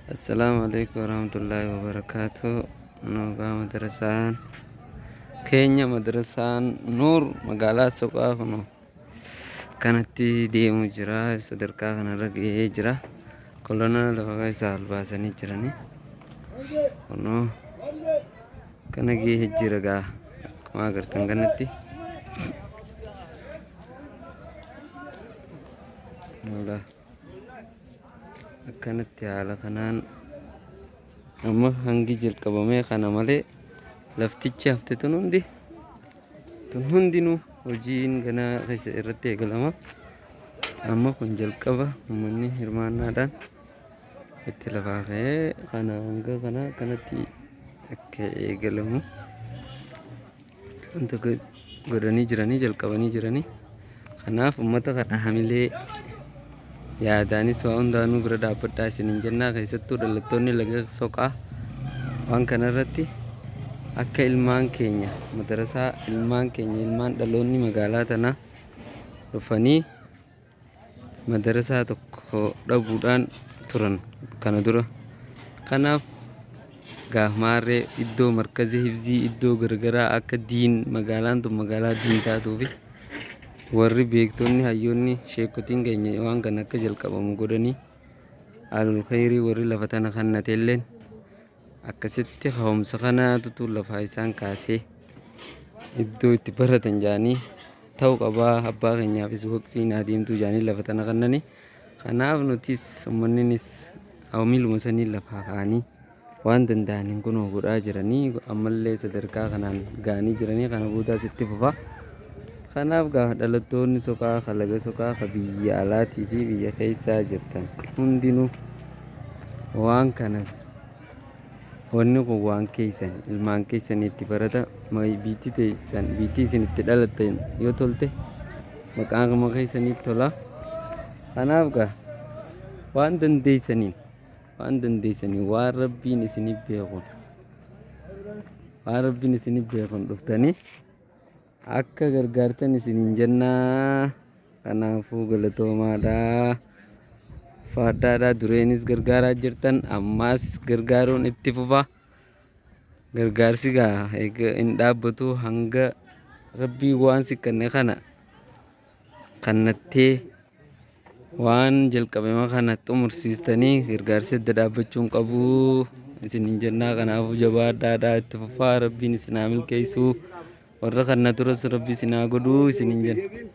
Assalamualaikum warahmatullahi wabarakatuh. Noga madrasaan keenya madrasaan Nuur magaalaa Soqaa kuno kanatti deemu jira. Sadarkaa kanarra ga'ee jira. Kolonaa lafa isaa albaasanii jirani. Kunoo kana ga'ee jira gaa akkuma agartan kanatti. Nola akkanatti haala kanaan amma hangi jalqabamee kana malee laftichi hafte tun hundinuu hojiin ganaa keessa irratti eegalama. Amma kun jalqaba uummanni hirmaannaadhaan itti lafaa ka'ee kana hanga kana kanatti akka eegalamu wanta godhanii jiranii jalqabanii jiranii. Kanaaf uummata kana hamilee yaadaanis waa hundaanuu bira dhaabbadhaa isiniin jennaa. Keessattuu dhalattoonni laga Soqaa waan kanarratti akka ilmaan keenya madarasaa ilmaan dhaloonni magaalaa tanaa dhufanii madarasaa tokko dhabuudhaan turan kana dura. Kanaaf gaafmaarree iddoo markazii hifzii iddoo gargaraa akka magaalaan tun magaalaa diin taatuufi warri beektonni hayyoonni sheekotiin keenya waan kana akka jalqabamu godhanii alul khayrii warri lafa tana kannateelleen akkasitti ka'umsa kanaatutu lafaa isaan kaasee iddoo itti baratan jaanii ta'uu qabaa. Abbaa keenyaafis waqtii naa deemtuu jaanii lafa tana kannanii. Kanaaf nutis uummanninis hawmiiluma sanii lafaa ka'anii waan danda'aniin kunoo godhaa jiranii. Ammallee sadarkaa kanaan ga'anii jiranii. Kana boodaas itti fufaa. Kanaaf gaa dhalattoonni Soqaa laga Soqaa biyya alaatii fi biyya keessaa jirtan hundinuu waan kana wanni kun waan keessan ilmaan keessan itti barata biitti teessan biitti isin itti dhalattan yoo tolte maqaan gama keessanitti tola. Kanaaf gaa waan dandeessaniin waan rabbiin isiniif beekun dhuftanii akka gargaartan isiniin jennaa. Kanaafuu galatoomaadhaa faaddaadhaa dureenis gargaaraa jirtan ammaas gargaaruun itti fufa. Gargaarsi gaa eega hin dhaabbatu hanga rabbii waan sikkanne kana kannattee waan jalqabame kana xumursiistanii gargaarsi adda dhaabbachuun qabu isiniin jennaa. Kanaafuu jabaadhaadhaa itti fufaa. Rabbiin isinaa milkeessuu warra kanna turas rabbi isinaa godhuu isiniin jenna.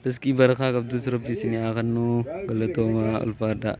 Riskii barakaa qabdus rabbi isinii haa kennu. Galatoomaa ulfaadhaa.